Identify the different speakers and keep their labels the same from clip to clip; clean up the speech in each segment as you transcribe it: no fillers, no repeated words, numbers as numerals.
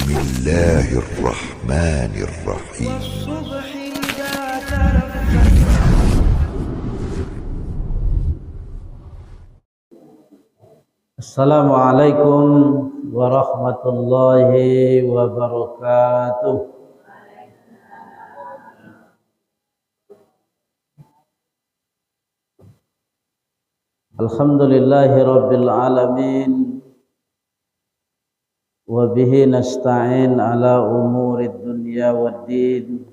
Speaker 1: بسم الله الرحمن الرحيم
Speaker 2: والصبح إذا تنفس.
Speaker 3: Assalamualaikum warahmatullahi wabarakatuh. Alhamdulillahi rabbil alamin. Wa bihi nasta'in ala umurid dunya waddin.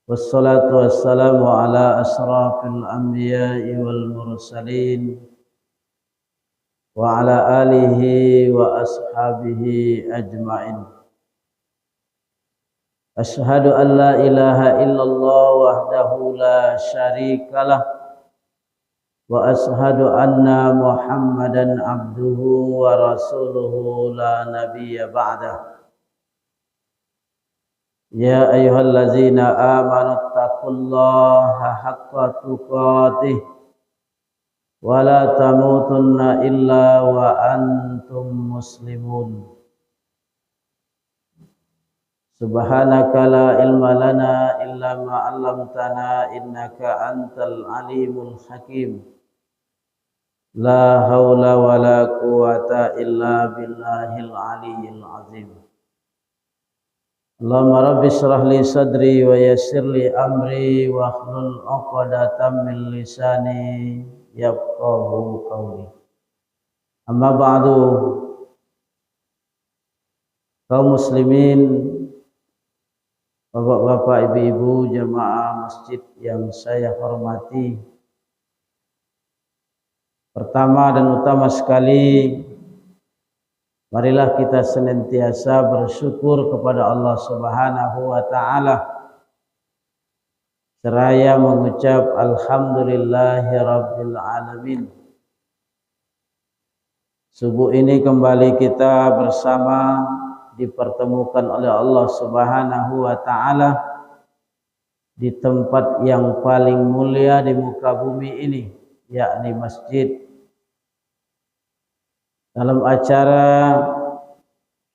Speaker 3: Wassalatu wassalamu ala asrafil anbiya'i wal mursalin wa ala alihi wa ashabihi ajma'in. Ashhadu an la ilaha illallah wahdahu la syarikalah wa ashhadu anna Muhammadan abduhu wa rasuluhu la nabiyya ba'dah. Ya ayyuhallazina amanu taqullaha haqqa tuqatih wa la tamutunna illa wa antum muslimun. Subhanaka la ilma lana illa ma 'allamtana innaka antal alimul hakim. La haula wa la quwata illa billahil aliyyil azim. Allahumma rabbi shrah li sadri wa yassir li amri wa hlul 'uqdatam min lisani yafqahu qawli. Amma ba'du. Kaum muslimin, bapak-bapak, ibu-ibu, jamaah masjid yang saya hormati. Pertama dan utama sekali, marilah kita senantiasa bersyukur kepada Allah Subhanahu wa taala seraya mengucap alhamdulillahi rabbil alamin. Subuh ini kembali kita bersama dipertemukan oleh Allah Subhanahu wa taala di tempat yang paling mulia di muka bumi ini, yakni masjid, dalam acara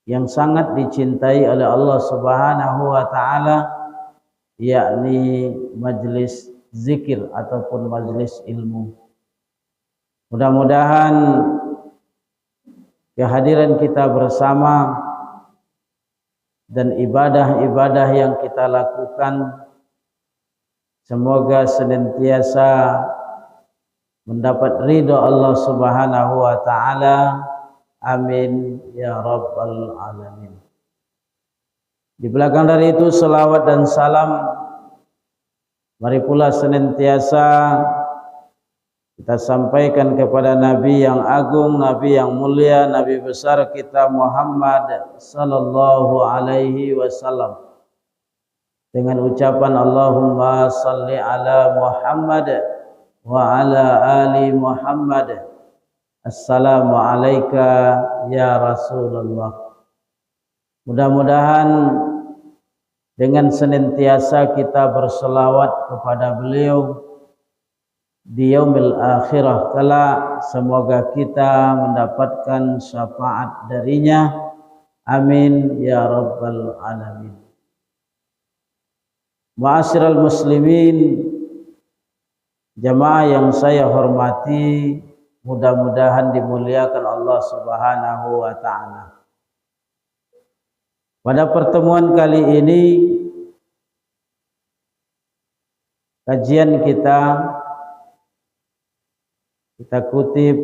Speaker 3: yang sangat dicintai oleh Allah Subhanahu wa taala, yakni majelis zikir ataupun majelis ilmu. Mudah-mudahan kehadiran kita bersama dan ibadah-ibadah yang kita lakukan semoga senantiasa mendapat ridha Allah Subhanahu wa taala. Amin ya rabbal alamin. Di belakang dari itu selawat dan salam mari pula senantiasa kita sampaikan kepada Nabi yang agung, Nabi yang mulia, Nabi besar kita Muhammad sallallahu alaihi wasallam, dengan ucapan Allahumma salli ala Muhammad wa ala ali Muhammad. Assalamu alayka ya Rasulullah. Mudah-mudahan dengan senantiasa kita berselawat kepada beliau di yaumil akhirah kelak, semoga kita mendapatkan syafaat darinya. Amin ya rabbal alamin. Ma'asyiral muslimin, jamaah yang saya hormati, mudah-mudahan dimuliakan Allah Subhanahu wa taala. Pada pertemuan kali ini kajian kita kutip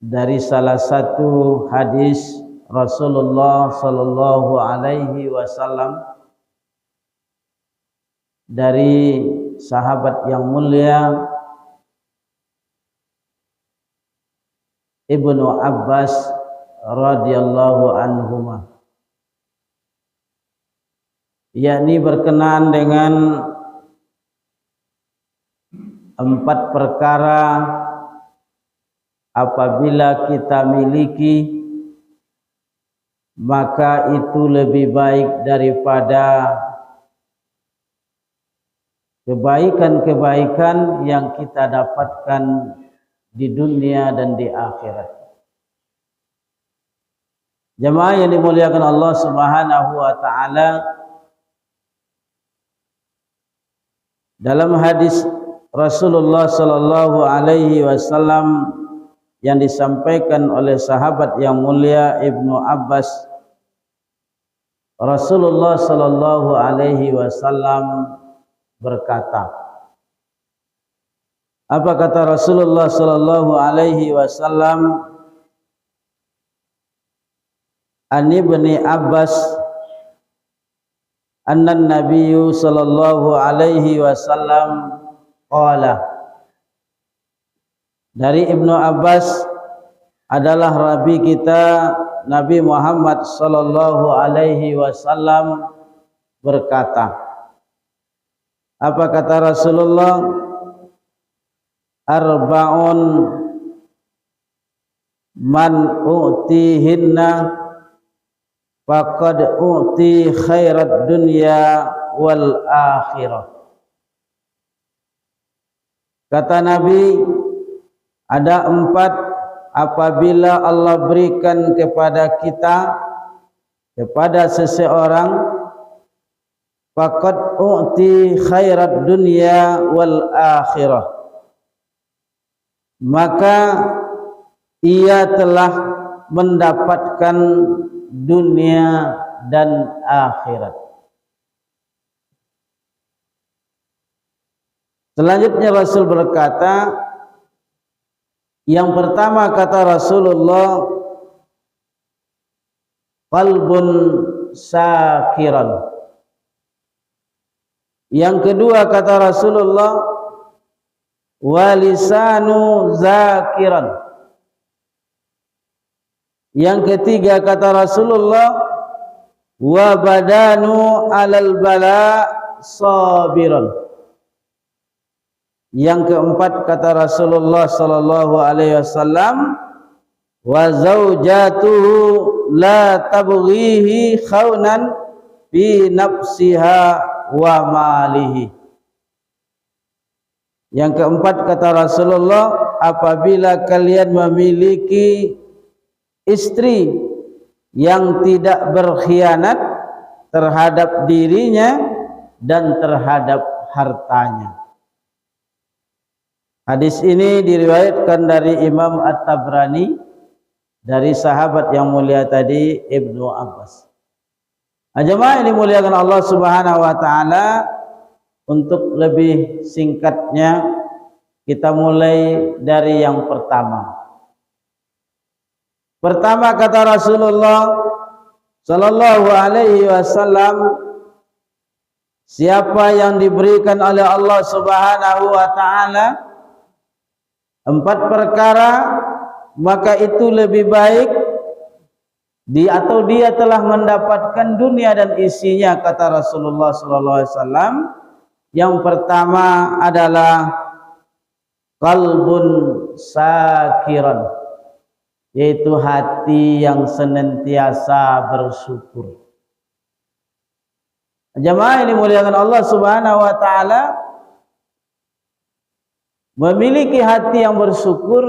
Speaker 3: dari salah satu hadis Rasulullah sallallahu alaihi wasallam dari sahabat yang mulia Ibnu Abbas radhiyallahu anhuma, yakni berkenaan dengan 4 perkara apabila kita miliki maka itu lebih baik daripada kebaikan-kebaikan yang kita dapatkan di dunia dan di akhirat. Jemaah yang dimuliakan Allah Subhanahu wa taala, dalam hadis Rasulullah sallallahu alaihi wasallam yang disampaikan oleh sahabat yang mulia Ibnu Abbas, Rasulullah sallallahu alaihi wasallam berkata, apa kata Rasulullah sallallahu alaihi wasallam? An Ibni Abbas anna Nabiyyu sallallahu alaihi wasallam qala, dari Ibnu Abbas adalah rabi kita Nabi Muhammad sallallahu alaihi wasallam berkata. Apa kata Rasulullah? Arba'un man u'tihinna faqad u'ti khairat dunya wal akhirah. Kata Nabi, ada 4 apabila Allah berikan kepada kita, kepada seseorang, faqad u'ti khairat dunya wal akhirah, maka ia telah mendapatkan dunia dan akhirat. Selanjutnya Rasul berkata, yang pertama kata Rasulullah, qalbun syakiran. Yang kedua kata Rasulullah, walisanu zakiran. Yang ketiga kata Rasulullah, wa badanu alal bala sabiran. Yang keempat kata Rasulullah sallallahu alaihi wasallam, wa zaujatuhu la tabghihi khawnan fi nafsiha wa malihi. Yang keempat kata Rasulullah, apabila kalian memiliki istri yang tidak berkhianat terhadap dirinya dan terhadap hartanya. Hadis ini diriwayatkan dari Imam At-Tabrani dari sahabat yang mulia tadi Ibnu Abbas. Jemaah yang dimuliakan Allah Subhanahu wa taala, untuk lebih singkatnya kita mulai dari yang pertama. Pertama kata Rasulullah sallallahu alaihi wasallam, siapa yang diberikan oleh Allah Subhanahu wa taala 4 perkara, maka itu lebih baik dia telah mendapatkan dunia dan isinya, kata Rasulullah sallallahu alaihi wasallam. Yang pertama adalah qalbun syakiran, yaitu hati yang senantiasa bersyukur. Jemaah yang dimuliakan Allah Subhanahu wa taala, memiliki hati yang bersyukur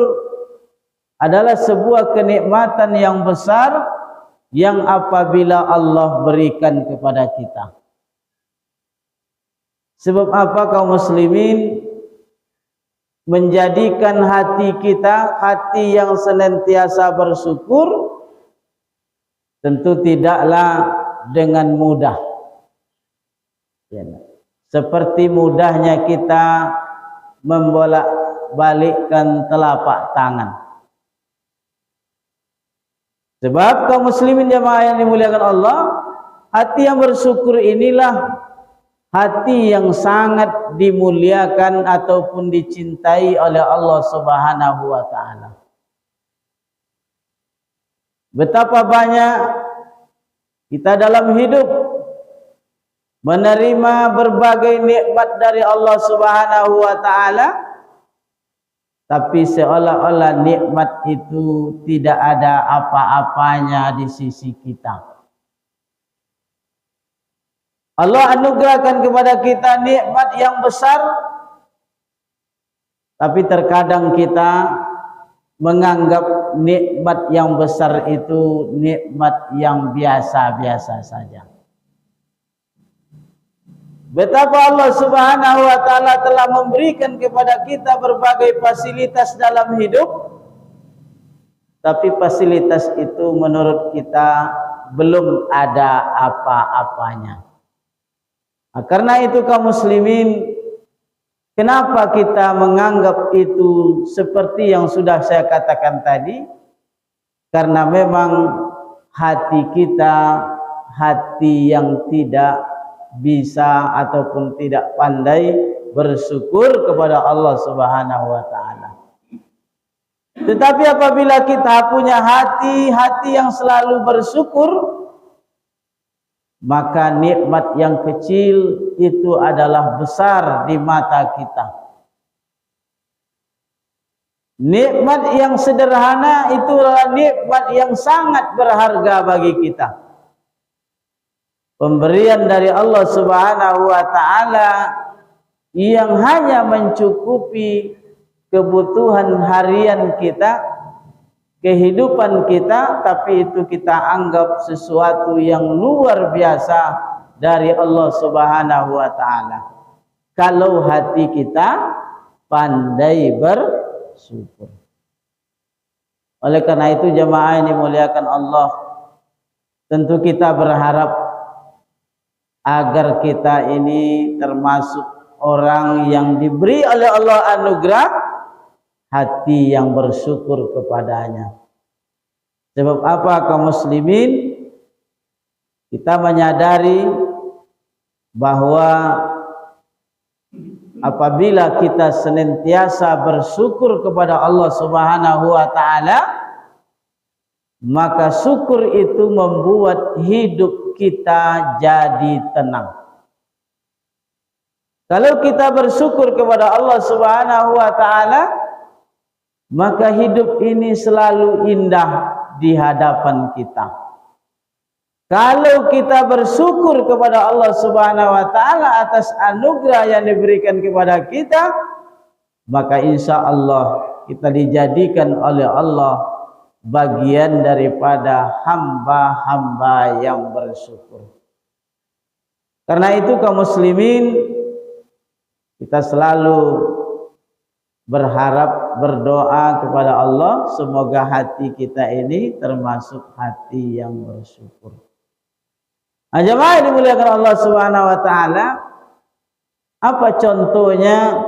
Speaker 3: adalah sebuah kenikmatan yang besar yang apabila Allah berikan kepada kita. Sebab apa kaum muslimin menjadikan hati kita hati yang senantiasa bersyukur? Tentu tidaklah dengan mudah. Seperti mudahnya kita membolak-balikkan telapak tangan. Sebab kaum muslimin jemaah yang dimuliakan Allah, hati yang bersyukur inilah hati yang sangat dimuliakan ataupun dicintai oleh Allah Subhanahu wa taala. Betapa banyak kita dalam hidup menerima berbagai nikmat dari Allah Subhanahu wa taala, tapi seolah-olah nikmat itu tidak ada apa-apanya di sisi kita. Allah anugerahkan kepada kita nikmat yang besar, tapi terkadang kita menganggap nikmat yang besar itu nikmat yang biasa-biasa saja. Betapa Allah Subhanahu wa taala telah memberikan kepada kita berbagai fasilitas dalam hidup, tapi fasilitas itu menurut kita belum ada apa-apanya. Nah, karena itu kaum muslimin, kenapa kita menganggap itu seperti yang sudah saya katakan tadi? Karena memang hati kita hati yang tidak bisa ataupun tidak pandai bersyukur kepada Allah Subhanahu wa taala. Tetapi apabila kita punya hati yang selalu bersyukur, maka nikmat yang kecil itu adalah besar di mata kita. Nikmat yang sederhana itu adalah nikmat yang sangat berharga bagi kita. Pemberian dari Allah Subhanahu wa taala yang hanya mencukupi kebutuhan harian kita, kehidupan kita, tapi itu kita anggap sesuatu yang luar biasa dari Allah Subhanahu wa taala. Kalau hati kita pandai bersyukur. Oleh karena itu jemaah yang dimuliakan Allah, tentu kita berharap agar kita ini termasuk orang yang diberi oleh Allah anugerah hati yang bersyukur kepadanya. Sebab apa kaum muslimin? Kita menyadari bahwa apabila kita senantiasa bersyukur kepada Allah Subhanahu wa taala, maka syukur itu membuat hidup kita jadi tenang. Kalau kita bersyukur kepada Allah Subhanahu wa taala, maka hidup ini selalu indah di hadapan kita. Kalau kita bersyukur kepada Allah Subhanahu wa taala atas anugerah yang diberikan kepada kita, maka insya Allah kita dijadikan oleh Allah bagian daripada hamba-hamba yang bersyukur. Karena itu kaum muslimin, kita selalu berharap, berdoa kepada Allah, semoga hati kita ini termasuk hati yang bersyukur. Nah, jemaah dimuliakan Allah Subhanahu wa taala, apa contohnya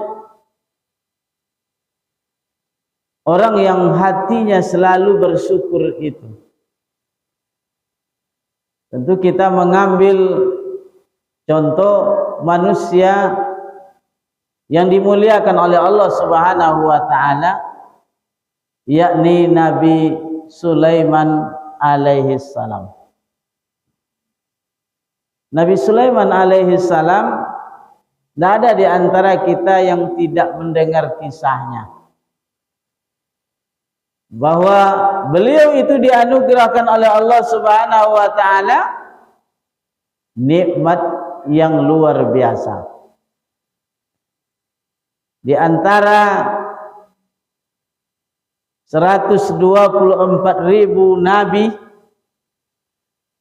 Speaker 3: orang yang hatinya selalu bersyukur itu? Tentu kita mengambil contoh manusia yang dimuliakan oleh Allah Subhanahu wa taala, yakni Nabi Sulaiman alaihi salam. Nabi Sulaiman alaihi salam, tidak ada di antara kita yang tidak mendengar kisahnya, bahwa beliau itu dianugerahkan oleh Allah Subhanahu wa taala nikmat yang luar biasa. Di antara 124.000 nabi,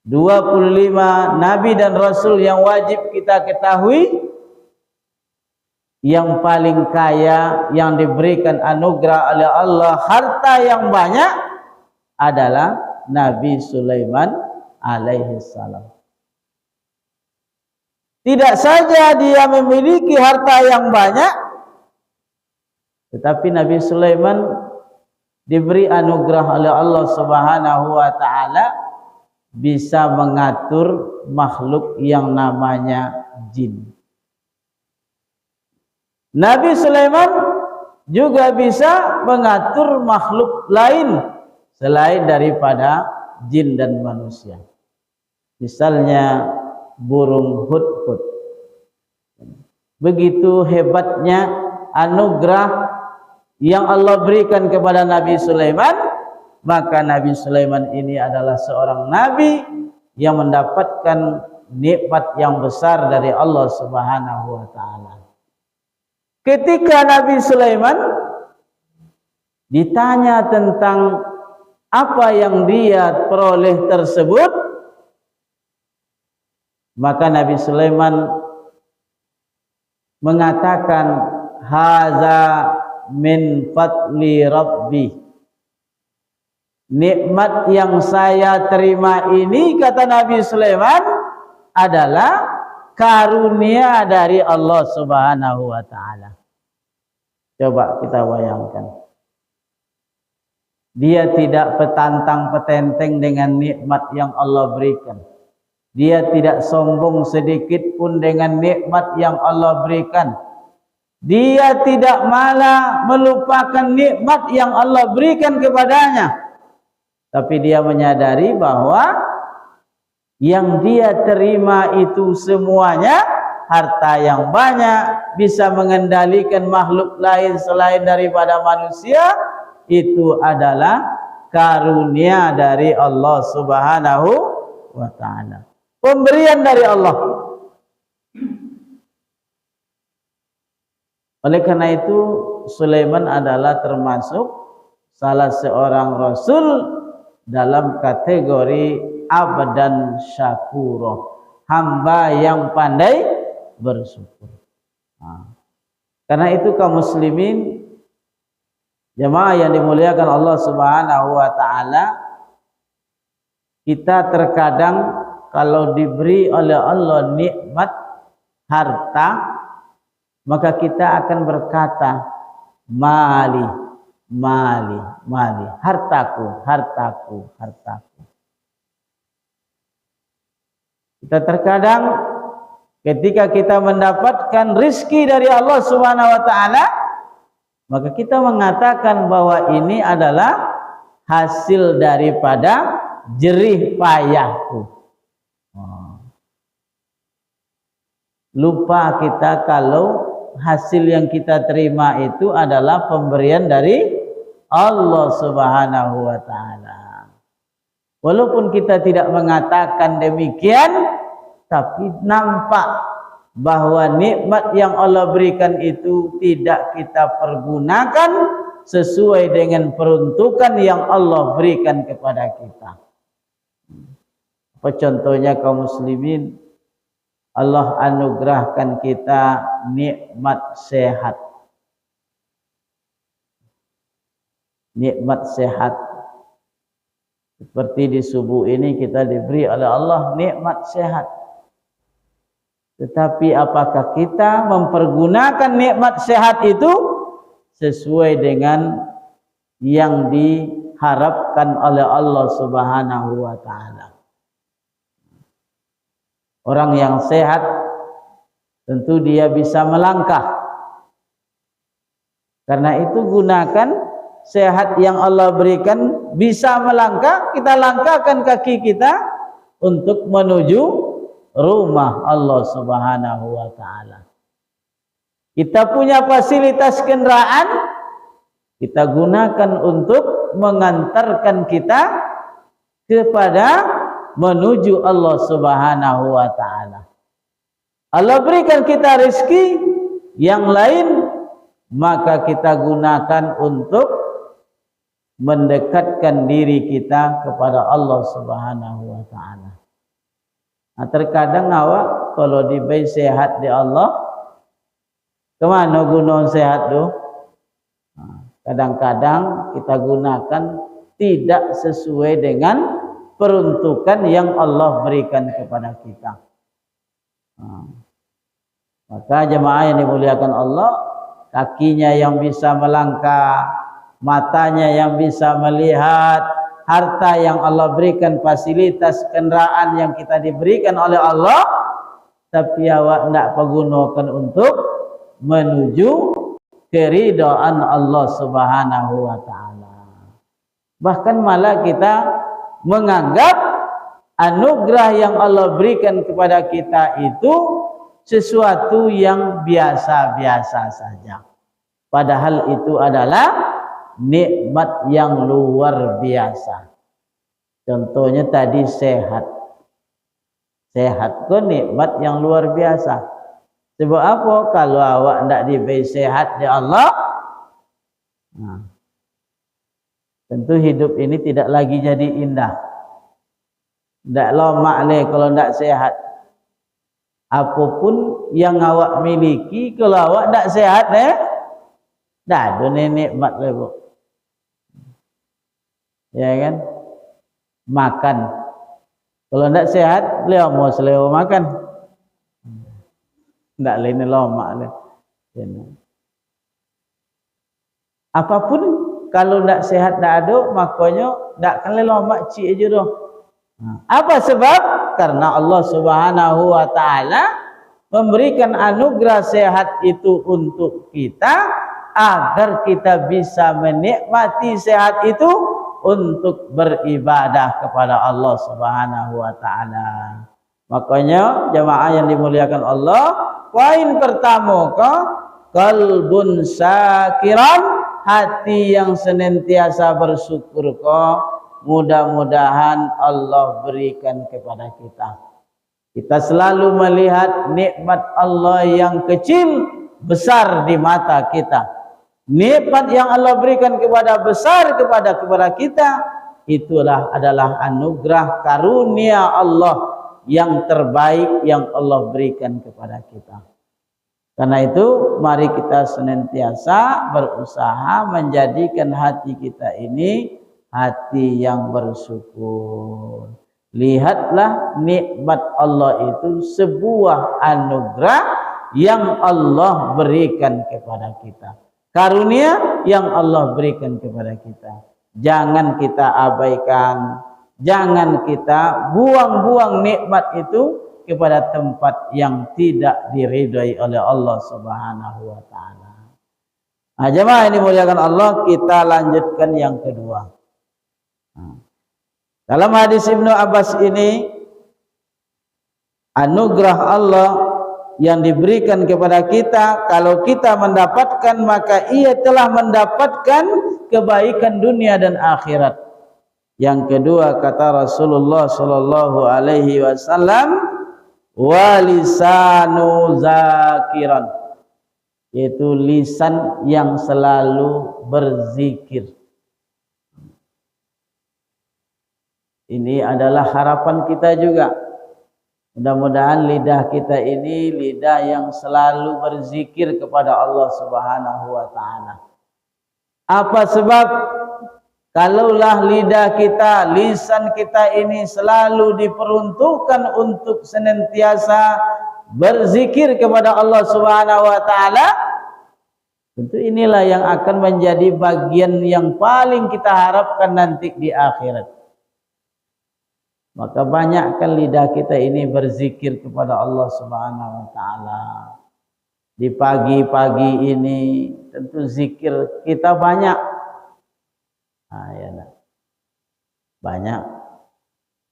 Speaker 3: 25 nabi dan rasul yang wajib kita ketahui, yang paling kaya, yang diberikan anugerah oleh Allah harta yang banyak adalah Nabi Sulaiman alaihi salam. Tidak saja dia memiliki harta yang banyak, tetapi Nabi Sulaiman diberi anugerah oleh Allah Subhanahu wa taala bisa mengatur makhluk yang namanya jin. Nabi Sulaiman juga bisa mengatur makhluk lain selain daripada jin dan manusia. Misalnya burung hudhud. Begitu hebatnya anugerah yang Allah berikan kepada Nabi Sulaiman, maka Nabi Sulaiman ini adalah seorang nabi yang mendapatkan nikmat yang besar dari Allah Subhanahu wa taala. Ketika Nabi Sulaiman ditanya tentang apa yang dia peroleh tersebut, maka Nabi Sulaiman mengatakan, haza min fadli rabbi. Nikmat yang saya terima ini, kata Nabi Sulaiman, adalah karunia dari Allah Subhanahu wa taala. Coba kita bayangkan. Dia tidak petantang petenteng dengan nikmat yang Allah berikan. Dia tidak sombong sedikit pun dengan nikmat yang Allah berikan. Dia tidak malah melupakan nikmat yang Allah berikan kepadanya. Tapi dia menyadari bahwa yang dia terima itu semuanya harta yang banyak, bisa mengendalikan makhluk lain selain daripada manusia, itu adalah karunia dari Allah Subhanahu wa taala. Pemberian dari Allah. Oleh karena itu Sulaiman adalah termasuk salah seorang rasul dalam kategori abdan syakura, hamba yang pandai bersyukur. Karena itu kaum muslimin, jemaah yang dimuliakan Allah Subhanahu wa taala, kita terkadang kalau diberi oleh Allah nikmat harta, maka kita akan berkata, mali, mali, mali, hartaku, hartaku, hartaku. Kita terkadang ketika kita mendapatkan rizki dari Allah Subhanahu wa taala, maka kita mengatakan bahwa ini adalah hasil daripada jerih payahku. Lupa kita kalau hasil yang kita terima itu adalah pemberian dari Allah Subhanahu wa taala. Walaupun kita tidak mengatakan demikian, tapi nampak bahwa nikmat yang Allah berikan itu tidak kita pergunakan sesuai dengan peruntukan yang Allah berikan kepada kita. Apa contohnya kaum muslimin? Allah anugerahkan kita nikmat sehat. Nikmat sehat. Seperti di subuh ini kita diberi oleh Allah nikmat sehat. Tetapi apakah kita mempergunakan nikmat sehat itu sesuai dengan yang diharapkan oleh Allah Subhanahu wa taala? Orang yang sehat tentu dia bisa melangkah. Karena itu gunakan sehat yang Allah berikan, bisa melangkah, kita langkahkan kaki kita untuk menuju rumah Allah Subhanahu wa taala. Kita punya fasilitas kendaraan, kita gunakan untuk mengantarkan kita kepada menuju Allah Subhanahu wa taala. Allah berikan kita rezeki yang lain, maka kita gunakan untuk mendekatkan diri kita kepada Allah Subhanahu wa taala. Nah, terkadang awak kalau diberi sehat di Allah, kemana guna sehat tu? Kadang-kadang kita gunakan tidak sesuai dengan peruntukan yang Allah berikan kepada kita. Maka jemaah yang dimuliakan Allah, kakinya yang bisa melangkah, matanya yang bisa melihat, harta yang Allah berikan, fasilitas kendaraan yang kita diberikan oleh Allah, tapi awak tidak pergunakan untuk menuju keridhaan Allah Subhanahu wa taala. Bahkan malah kita menganggap anugerah yang Allah berikan kepada kita itu sesuatu yang biasa-biasa saja. Padahal itu adalah nikmat yang luar biasa. Contohnya tadi sehat. Sehat itu nikmat yang luar biasa. Sebab apa? Kalau awak tidak diberi sehat di Allah, tentu hidup ini tidak lagi jadi indah. Tak lomak leh kalau tak sehat. Apapun yang awak miliki, kalau awak tak sehat dah ada nikmat leh bu. Ya kan? Makan. Kalau tak sehat, leh mau selera makan. Tak leh ni lomak leh. Apapun kalau tak sehat tak ada, makanya tak kan leh lomak cik aja dah. Apa sebab? Karena Allah Subhanahu wa taala memberikan anugerah sehat itu untuk kita agar kita bisa menikmati sehat itu untuk beribadah kepada Allah Subhanahu wa taala. Makanya jemaah yang dimuliakan Allah, poin pertama qalbun syakiran, hati yang senantiasa bersyukur mudah-mudahan Allah berikan kepada kita. Kita selalu melihat nikmat Allah yang kecil besar di mata kita. Nikmat yang Allah berikan besar kepada kita, itulah adalah anugerah karunia Allah yang terbaik yang Allah berikan kepada kita. Karena itu mari kita senantiasa berusaha menjadikan hati kita ini hati yang bersyukur. Lihatlah nikmat Allah itu sebuah anugerah yang Allah berikan kepada kita. Karunia yang Allah berikan kepada kita. Jangan kita abaikan, jangan kita buang-buang nikmat itu kepada tempat yang tidak diridhai oleh Allah Subhanahu wa taala. Nah, jemaah ini muliakan Allah, kita lanjutkan yang kedua. Dalam hadis Ibnu Abbas ini, anugerah Allah yang diberikan kepada kita, kalau kita mendapatkan maka ia telah mendapatkan kebaikan dunia dan akhirat. Yang kedua kata Rasulullah sallallahu alaihi wasallam, walisanu zakiran, yaitu lisan yang selalu berzikir. Ini adalah harapan kita juga. Mudah-mudahan lidah kita ini lidah yang selalu berzikir kepada Allah Subhanahu wa taala. Apa sebab? Kalaulah lidah kita, lisan kita ini selalu diperuntukkan untuk senantiasa berzikir kepada Allah Subhanahu wa taala, tentu inilah yang akan menjadi bagian yang paling kita harapkan nanti di akhirat. Maka banyakkan lidah kita ini berzikir kepada Allah Subhanahu wa taala. Di pagi-pagi ini tentu zikir kita banyak. Banyak.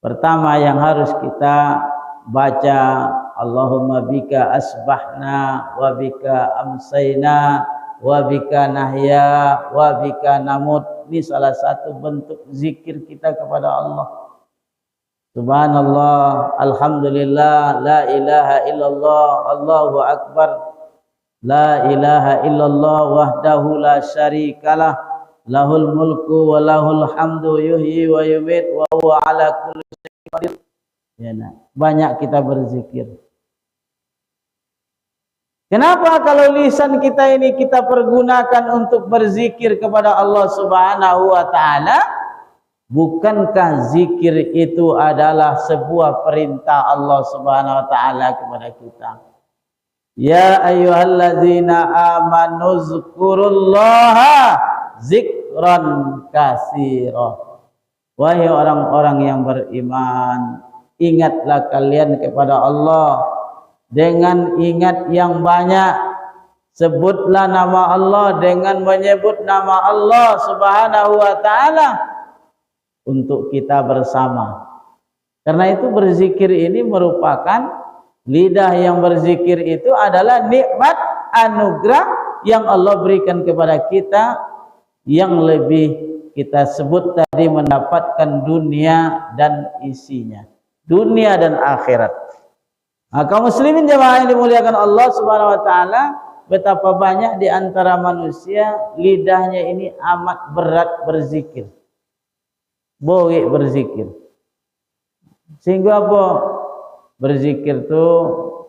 Speaker 3: Pertama yang harus kita baca, Allahumma bika asbahna wa bika amsayna wa bika nahya wa bika namut. Ini salah satu bentuk zikir kita kepada Allah. Subhanallah, alhamdulillah, la ilaha illallah, Allahu akbar, la ilaha illallah wahdahu la syarikalah, lahul mulku wa lahul hamdu yuhyi wa yumit wa huwa ala kulli syai'in qadir. Ya, banyak kita berzikir. Kenapa kalau lisan kita ini kita pergunakan untuk berzikir kepada Allah Subhanahu wa taala? Bukankah zikir itu adalah sebuah perintah Allah Subhanahu wa taala kepada kita? Ya ayyuhalladzina amanu zkurullaha zikran katsira. Wahai orang-orang yang beriman, ingatlah kalian kepada Allah dengan ingat yang banyak. Sebutlah nama Allah dengan menyebut nama Allah Subhanahu wa taala untuk kita bersama. Karena itu berzikir ini merupakan, lidah yang berzikir itu adalah nikmat anugerah yang Allah berikan kepada kita, yang lebih kita sebut tadi mendapatkan dunia dan isinya, dunia dan akhirat. Nah, kaum muslimin jemaah yang dimuliakan Allah Subhanahu wa taala, betapa banyak di antara manusia lidahnya ini amat berat berzikir. boleh berzikir. Sehingga apa? Berzikir tu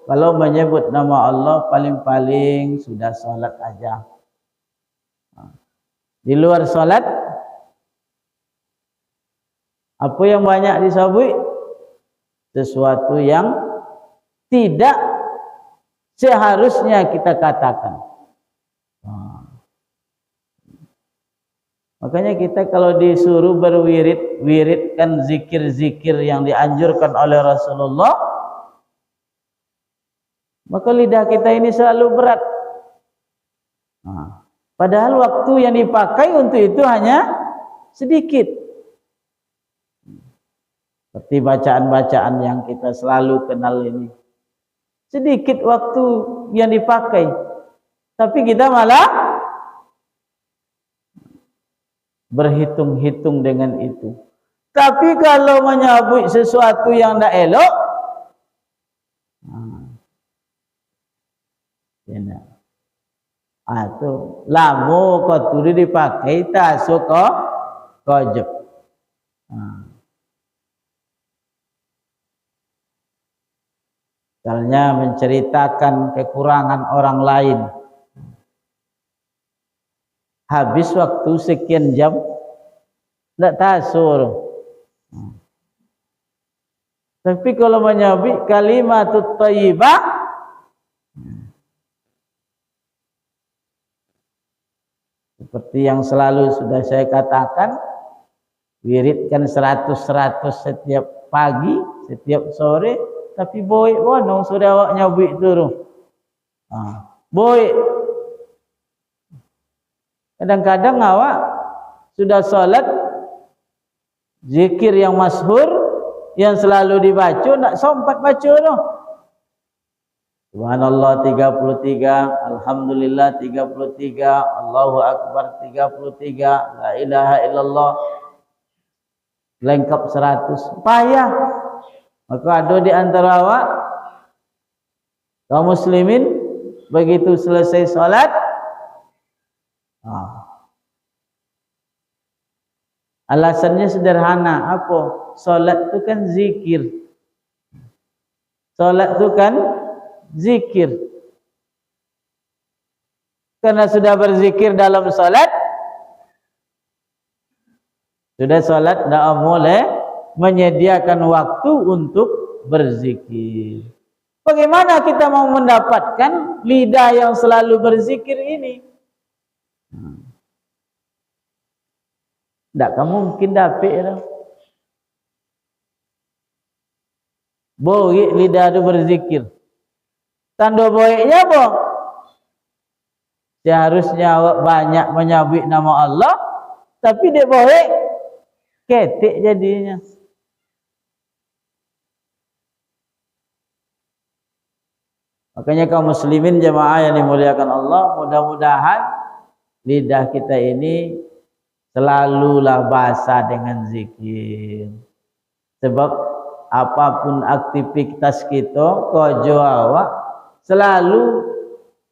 Speaker 3: kalau menyebut nama Allah paling-paling sudah salat aja. Di luar salat apa yang banyak disebut? Sesuatu yang tidak seharusnya kita katakan. Makanya kita kalau disuruh berwirid, wiridkan zikir-zikir yang dianjurkan oleh Rasulullah, maka lidah kita ini selalu berat. Padahal waktu yang dipakai untuk itu hanya sedikit. Seperti bacaan-bacaan yang kita selalu kenal ini. Sedikit waktu yang dipakai. Tapi kita malah berhitung-hitung dengan itu. Tapi kalau menyebut sesuatu yang tidak elok, tu lamu kau tuli dipakai tak suka kojek. Misalnya menceritakan kekurangan orang lain. Habis waktu sekian jam, tidak tasur. Tapi kalau menyebut kalimatut thayyibah, seperti yang selalu sudah saya katakan, wiridkan 100 setiap pagi, setiap sore, tapi boy bonong sudah awak nyebut turun. Boy. Kadang-kadang awak sudah salat zikir yang masyhur yang selalu dibaca nak sempat baca tu. Subhanallah 33, alhamdulillah 33, Allahu akbar 33, la ilaha illallah lengkap 100. Payah. Maka ada di antara awak kaum muslimin begitu selesai salat alasannya sederhana. Apa? Salat tu kan zikir. Salat tu kan zikir. Karena sudah berzikir dalam salat, sudah salat dah boleh menyediakan waktu untuk berzikir. Bagaimana kita mau mendapatkan lidah yang selalu berzikir ini? Tak mungkin dapat dah. Boik lidah tu berzikir. Tanda boiknya apa? Seharusnya awak banyak menyebut nama Allah, tapi dia boik, ketik jadinya. Makanya kaum muslimin jemaah yang dimuliakan Allah, mudah-mudahan lidah kita ini selalulah basah dengan zikir. Sebab apapun aktivitas kita, kojo awak selalu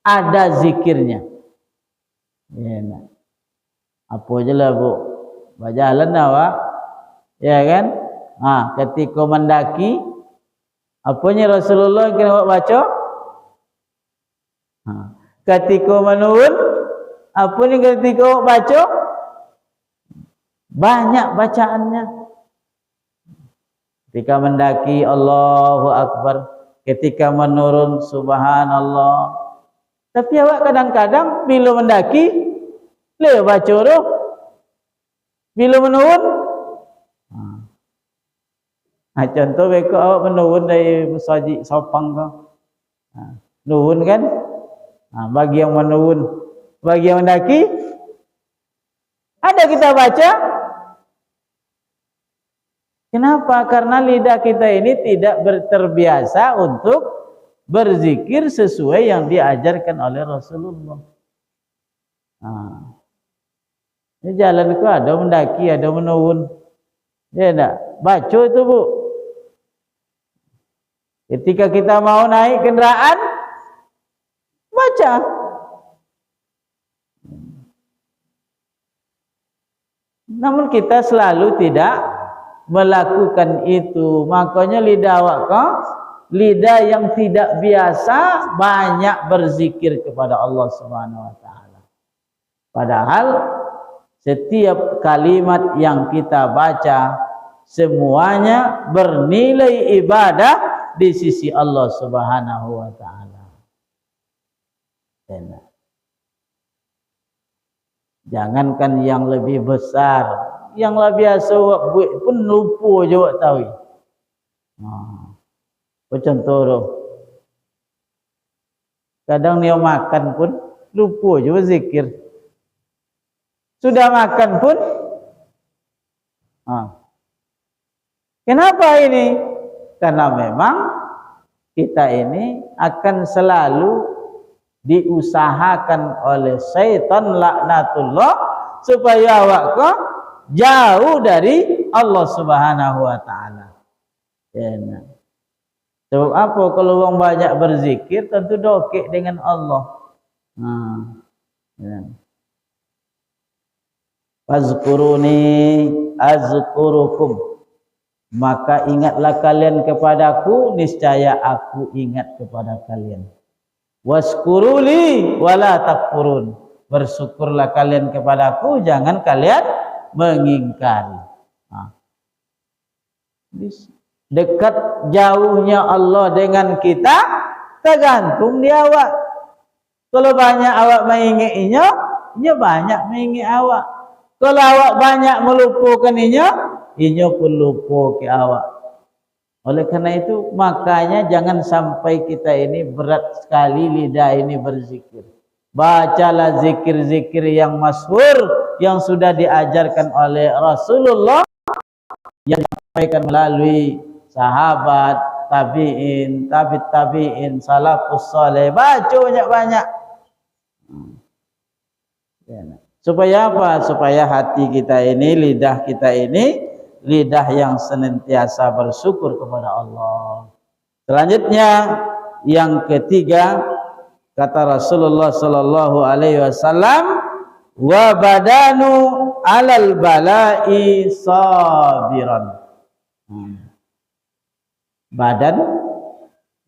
Speaker 3: ada zikirnya. Ya, nah. Apa je lah bu, berjalan awak, ya kan? Ketika mendaki, apanya Rasulullah yang kena awak baca? Ketika menurun, apa ni ketika awak baca? Banyak bacaannya. Ketika mendaki Allahu Akbar, ketika menurun Subhanallah. Tapi awak kadang-kadang bila mendaki le baca tu, bila menurun contoh beko awak menurun dari Masjid Sopang tu, nurun kan, bagi yang menurun, bagi yang mendaki ada kita baca. Kenapa? Karena lidah kita ini tidak terbiasa untuk berzikir sesuai yang diajarkan oleh Rasulullah. Ini jalan itu ada mendaki, ada menurun. Ya enggak? Baca itu bu. Ketika kita mau naik kendaraan, baca. Namun kita selalu tidak melakukan itu. Makanya lidah awak kau, lidah yang tidak biasa banyak berzikir kepada Allah Subhanahu wa taala. Padahal setiap kalimat yang kita baca semuanya bernilai ibadah di sisi Allah Subhanahu wa taala. Jangankan yang lebih besar, yang lah biasa awak buat pun lupa je awak tahu. Contoh tu, kadang dia makan pun lupa je berzikir. Sudah makan pun kenapa ini? Karena memang kita ini akan selalu diusahakan oleh syaitan laknatullah supaya awak kau jauh dari Allah Subhanahu wa taala. Sebab apa? Kalau orang banyak berzikir tentu dokek dengan Allah. Fazkuruni azkurukum. Maka ingatlah kalian kepadaku, niscaya aku ingat kepada kalian. Waskuruli wala takfurun. Bersyukurlah kalian kepadaku, jangan kalian mengingkari. Dekat jauhnya Allah dengan kita tergantung di awak. Kalau banyak awak mengingatnya, ia banyak mengingat awak. Kalau awak banyak melupakan ia pun lupa ke awak. Oleh karena itu, makanya jangan sampai kita ini berat sekali lidah ini berzikir. Bacalah zikir-zikir yang masyhur yang sudah diajarkan oleh Rasulullah, yang disampaikan melalui sahabat, tabi'in, tabi'in, salafus saleh. Baca banyak-banyak. Supaya apa? Supaya hati kita ini, lidah kita ini, lidah yang senantiasa bersyukur kepada Allah. Selanjutnya yang ketiga, kata Rasulullah sallallahu alaihi wasallam, wa badanu alal bala'i sabiran. Badan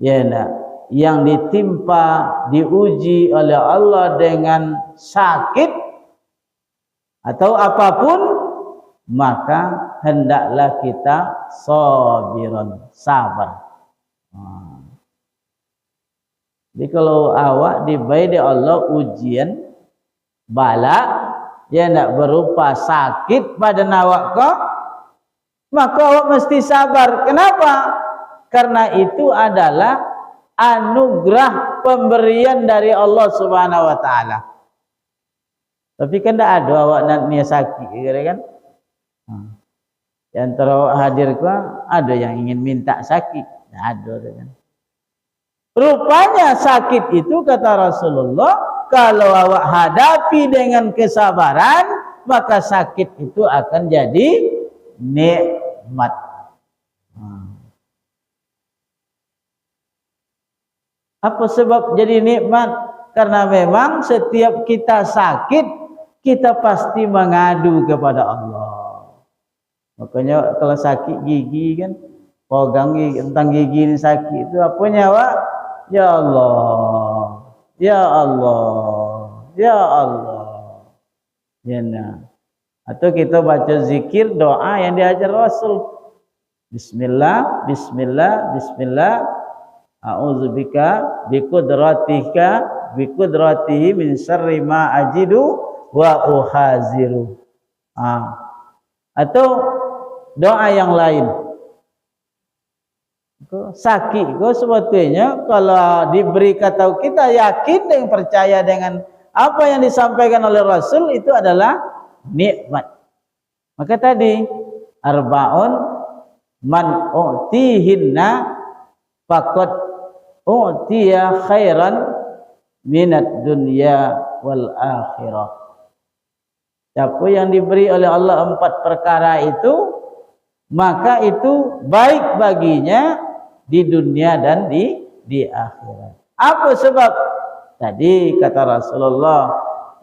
Speaker 3: yang ditimpa, diuji oleh Allah dengan sakit atau apapun, maka hendaklah kita sabiran, sabar. Jadi kalau awak dibayar Allah ujian bala yang nak berupa sakit pada awak kau, maka awak mesti sabar. Kenapa? Karena itu adalah anugerah pemberian dari Allah Subhanahu wa taala. Tapi kan tak ada awak nak niat sakit kan? Yang antara hadir kau ada yang ingin minta sakit, tak ada kan? Rupanya sakit itu kata Rasulullah, kalau awak hadapi dengan kesabaran, maka sakit itu akan jadi nikmat. Apa sebab jadi nikmat? Karena memang setiap kita sakit, kita pasti mengadu kepada Allah. Makanya kalau sakit gigi kan, pegang gigi, tentang gigi ini sakit itu apanya awak? Ya Allah, ya Allah, ya Allah. Atau kita baca zikir doa yang diajar Rasul. Bismillah, Bismillah, Bismillah. A'udzubika biqudratika biqudratihi min syarri ma ajidu wa uhaziru. Atau doa yang lain. Sakit kau sebetulnya kalau diberi kata kita yakin dan percaya dengan apa yang disampaikan oleh Rasul itu adalah nikmat. Maka tadi arbaun man u'tihinna faqad u'tiya khairan minad dunya wal akhirah. Siapa yang diberi oleh Allah 4 perkara itu, maka itu baik baginya di dunia dan di akhirat. Apa sebab? Tadi kata Rasulullah,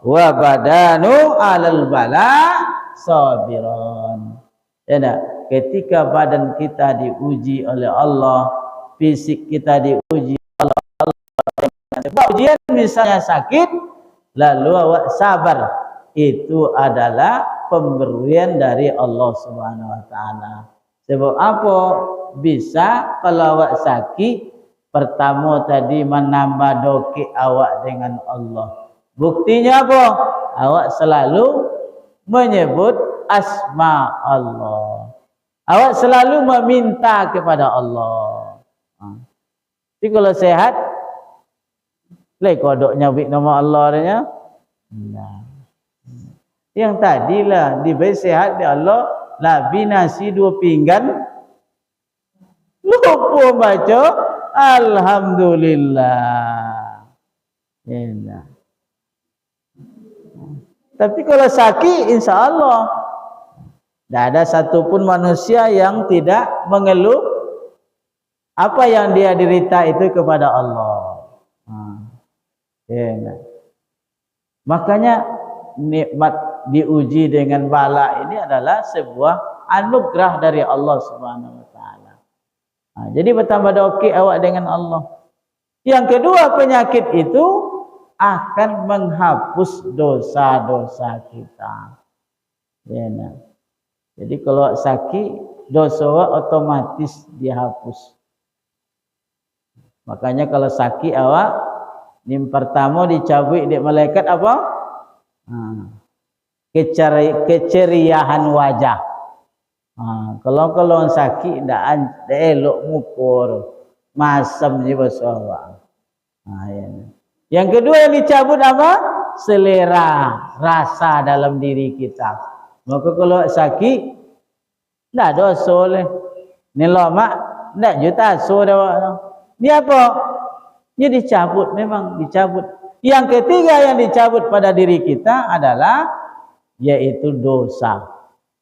Speaker 3: wa badanu alal bala sabiran. Ya tak? Ketika badan kita diuji oleh Allah, fisik kita diuji oleh Allah, sebab ujian misalnya sakit, lalu awak sabar, itu adalah pemberian dari Allah Subhanahu wa taala. Sebab apa? Bisa kalau awak sakit, pertama tadi menambah doa awak dengan Allah. Buktinya apa? Awak selalu menyebut asma Allah. Awak selalu meminta kepada Allah. Jadi kalau sehat, kodok nyabik nama Allah dia. Nah. Yang tadilah diberi sehat di Allah, labi nasi 2 pinggan, lupa baca alhamdulillah. Ya. Tapi kalau sakit, insya Allah tidak ada satupun manusia yang tidak mengeluh apa yang dia derita itu kepada Allah. Ya. Makanya nikmat diuji dengan bala ini adalah sebuah anugerah dari Allah Subhanahu wa taala. Jadi bertambah doa awak dengan Allah. Yang kedua, penyakit itu akan menghapus dosa-dosa kita. Ya, nah. Jadi kalau sakit, dosa otomatis dihapus. Makanya kalau sakit awak, yang pertama dicabut di malaikat apa? Keceriaan wajah. Kalau sakit tidak elok mukur, masam je bahasa awak. Ya. Yang kedua yang dicabut apa? Selera, rasa dalam diri kita. Maka kalau sakit, tidak dosa oleh. Ini lomak, tidak juta so dah. Ini apa? Ini dicabut, memang dicabut. Yang ketiga yang dicabut pada diri kita adalah yaitu dosa.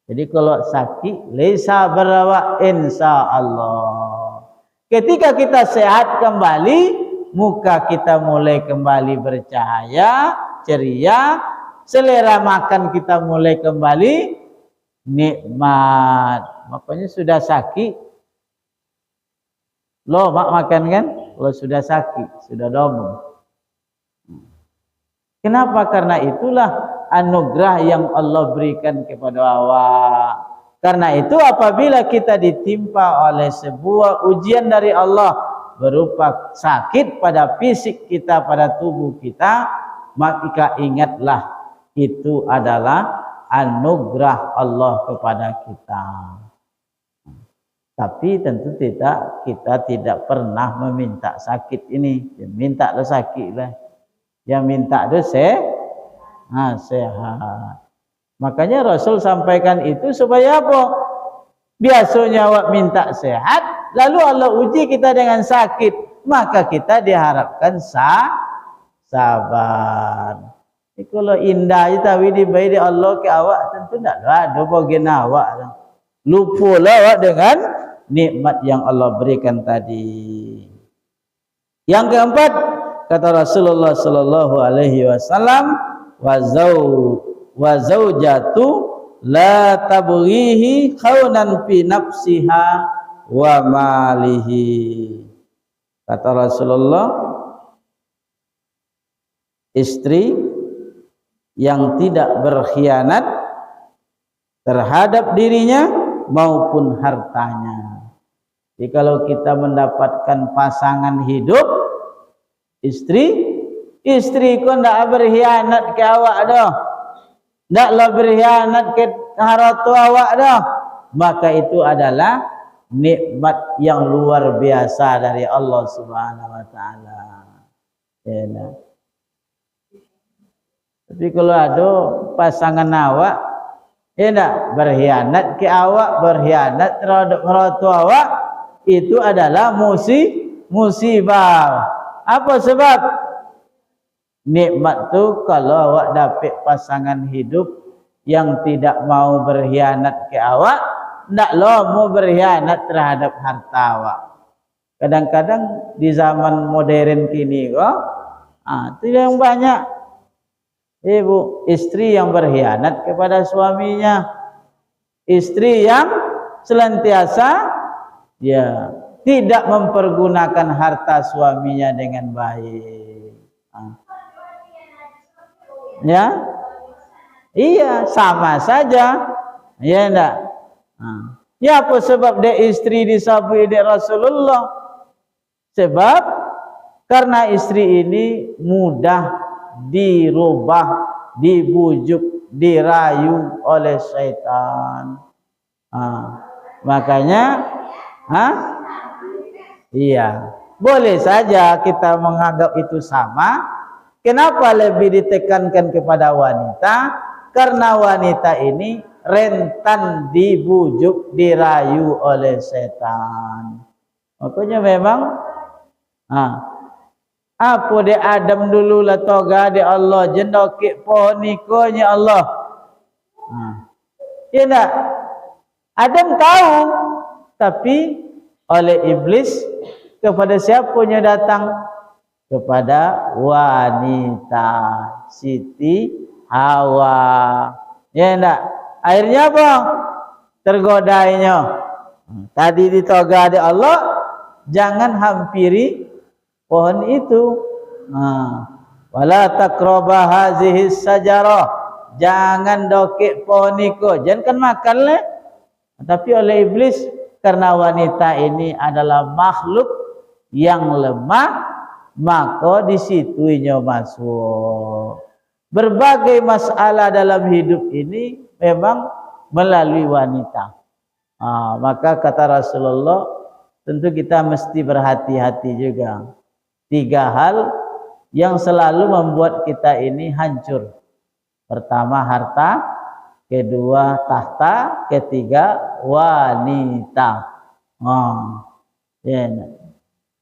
Speaker 3: Jadi kalau sakit, laisa barawa insya Allah. Ketika kita sehat kembali, muka kita mulai kembali bercahaya, ceria, selera makan kita mulai kembali nikmat. Makanya sudah sakit, loh mak makan kan? Kalau sudah sakit, sudah domong. Kenapa? Karena itulah anugerah yang Allah berikan kepada awak. Karena itu apabila kita ditimpa oleh sebuah ujian dari Allah berupa sakit pada fisik kita, pada tubuh kita, maka ingatlah itu adalah anugerah Allah kepada kita. Tapi tentu kita tidak pernah meminta sakit ini. Minta lo sakit lah. Yang minta itu sehat. Makanya Rasul sampaikan itu supaya apa? Biasanya awak minta sehat, lalu Allah uji kita dengan sakit, maka kita diharapkan sabar. Kalau indah je tapi diberi di Allah ke awak, tentu tak ada bagian awak. Lupalah awak dengan nikmat yang Allah berikan tadi. Yang keempat, kata Rasulullah sallallahu alaihi wasallam, wa zaujatu la tabghihi khaunan fi nafsiha wa malihi. Kata Rasulullah, istri yang tidak berkhianat terhadap dirinya maupun hartanya. Jadi kalau kita mendapatkan pasangan hidup, istri kau tidak berkhianat ke awak dah, tidaklah berkhianat ke harta awak dah, maka itu adalah nikmat yang luar biasa dari Allah Subhanahu wa taala. Ya, nah. Tapi kalau ada pasangan awak, ya nak berkhianat ke awak, berkhianat terhadap harta awak, itu adalah musibah. Apa sebab? Nikmat tu kalau awak dapat pasangan hidup yang tidak mau berkhianat ke awak, ndaklah mau berkhianat terhadap harta awak. Kadang-kadang di zaman modern kini itu yang banyak Ibu, istri yang berkhianat kepada suaminya, istri yang senantiasa ya tidak mempergunakan harta suaminya dengan baik. Ya, iya sama saja, ya enggak. Ya apa sebab dia istri disabui oleh Rasulullah? Sebab karena istri ini mudah dirubah, dibujuk, dirayu oleh syaitan. Makanya, iya, boleh saja kita menganggap itu sama. Kenapa lebih ditekankan kepada wanita? Karena wanita ini rentan dibujuk, dirayu oleh setan. Makanya memang, apa dia Adam dulu lah toga dia Allah jendokik pohon nikonya Allah. Ya enggak? Adam tahu, tapi oleh iblis kepada siapanya datang? Kepada wanita Siti Hawa. Ya enggak? Akhirnya apa? Tergodainya. Tadi ditoga di Allah, jangan hampiri pohon itu. Wala taqraba hazihi sajarah. Jangan dokik pohon itu. Jangan makan leh. Tapi oleh iblis, karena wanita ini adalah makhluk yang lemah, maka disitunya masuk. Berbagai masalah dalam hidup ini memang melalui wanita. Maka kata Rasulullah, tentu kita mesti berhati-hati juga. 3 hal yang selalu membuat kita ini hancur. Pertama harta, kedua tahta, ketiga wanita. Ya.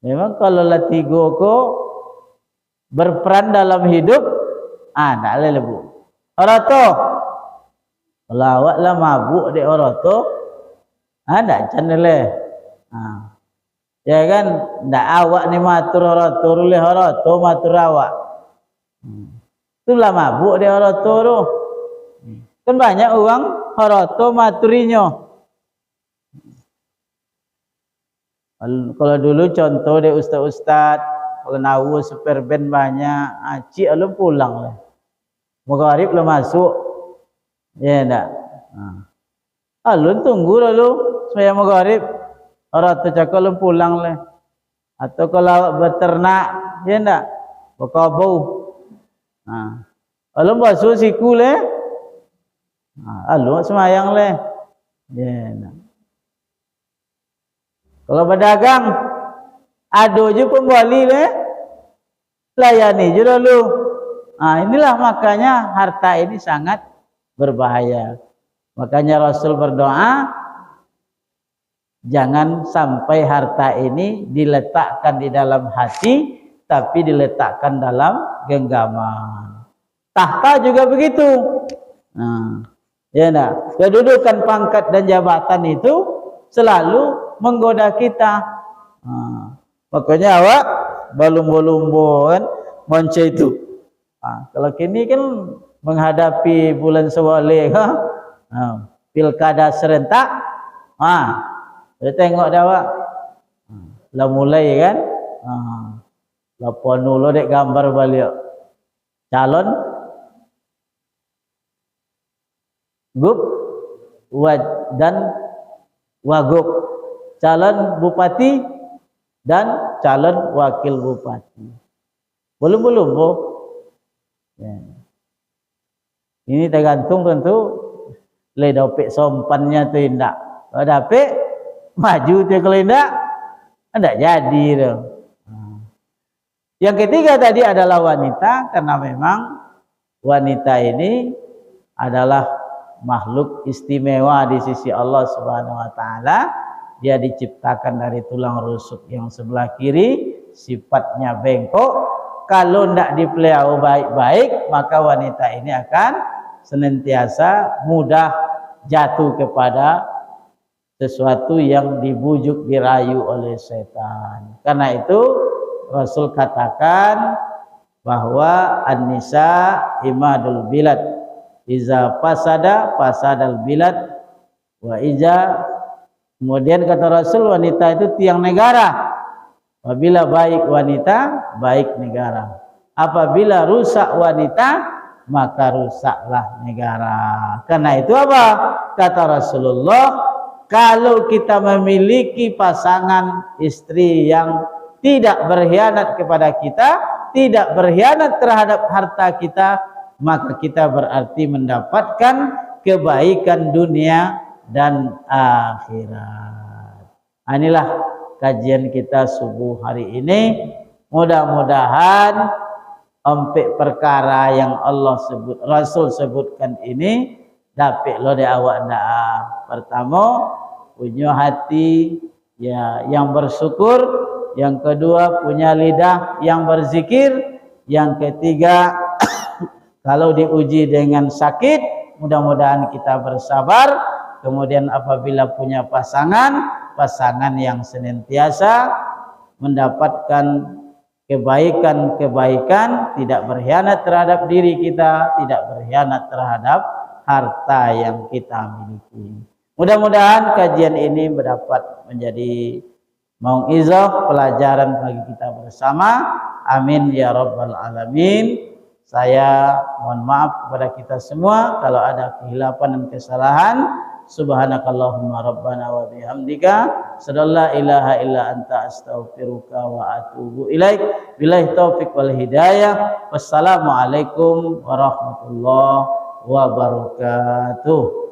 Speaker 3: Memang kalau lah 3 kok berperan dalam hidup, tak boleh lebu. Orang tu, kalau awak lah mabuk dek orang tu, tak channel le. Ya kan, tak awak ni matur orang tu, oleh orang tu matur awak. Itulah mabuk dek orang tu tu. Kan banyak orang orang tu maturinya. Kalau dulu contoh dek ustaz-ustaz, kalau nawu super band banyak, cik alun pulang lah. Maghrib lah masuk. Ya enggak? Alun tunggu lalu supaya maghrib. Orang tu cakap alun pulang lah. Atau kalau beternak, ya enggak? Berkabau. Alun basuh siku lah. Alun semayang lah. Ya enggak? Kalau berdagang, ada je pembeli lah. Layani je dulu. Inilah makanya harta ini sangat berbahaya. Makanya Rasul berdoa, jangan sampai harta ini diletakkan di dalam hati, tapi diletakkan dalam genggaman. Tahta juga begitu. Ya enggak? Kedudukan, pangkat dan jabatan itu selalu menggoda kita. Makanya awak balumbo-lumbo kan monce itu. Kalau kini kan menghadapi bulan Syawal, pilkada serentak, kita tengok dah awak. Lah mulai kan, lah ponulo dek gambar balik calon gub dan wagub, calon bupati dan calon wakil bupati. Belum ya. Ini tergantung tentu le dopek sompannya tu indak. Kalau dapet maju tu, kalau indak enggak jadi tu. Yang ketiga tadi adalah wanita, karena memang wanita ini adalah makhluk istimewa di sisi Allah Subhanahu wa taala. Dia diciptakan dari tulang rusuk yang sebelah kiri, sifatnya bengkok. Kalau tidak dipelihara baik-baik, maka wanita ini akan senantiasa mudah jatuh kepada sesuatu yang dibujuk, dirayu oleh setan. Karena itu Rasul katakan bahwa an-nisa imadul bilad, iza fasadal bilad wa iza, kemudian kata Rasul, wanita itu tiang negara. Apabila baik wanita, baik negara. Apabila rusak wanita, maka rusaklah negara. Karena itu apa? Kata Rasulullah, kalau kita memiliki pasangan istri yang tidak berkhianat kepada kita, tidak berkhianat terhadap harta kita, maka kita berarti mendapatkan kebaikan dunia dan akhirat. Inilah kajian kita subuh hari ini. Mudah-mudahan ompek perkara yang Allah sebut, Rasul sebutkan ini dapat lo de awak daa. Pertama, punya hati ya yang bersyukur, yang kedua punya lidah yang berzikir, yang ketiga kalau diuji dengan sakit mudah-mudahan kita bersabar. Kemudian apabila punya pasangan yang senantiasa mendapatkan kebaikan, tidak berkhianat terhadap diri kita, tidak berkhianat terhadap harta yang kita miliki. Mudah-mudahan kajian ini mendapat menjadi mau'izah, pelajaran bagi kita bersama. Amin ya rabbal alamin. Saya mohon maaf kepada kita semua kalau ada kehilapan dan kesalahan. Subhanakallahumma rabbana wa bihamdika, sadalla ilaha illa anta astaghfiruka wa atubu ilaik. Billahi taufiq wal hidayah. Wassalamualaikum warahmatullahi wabarakatuh.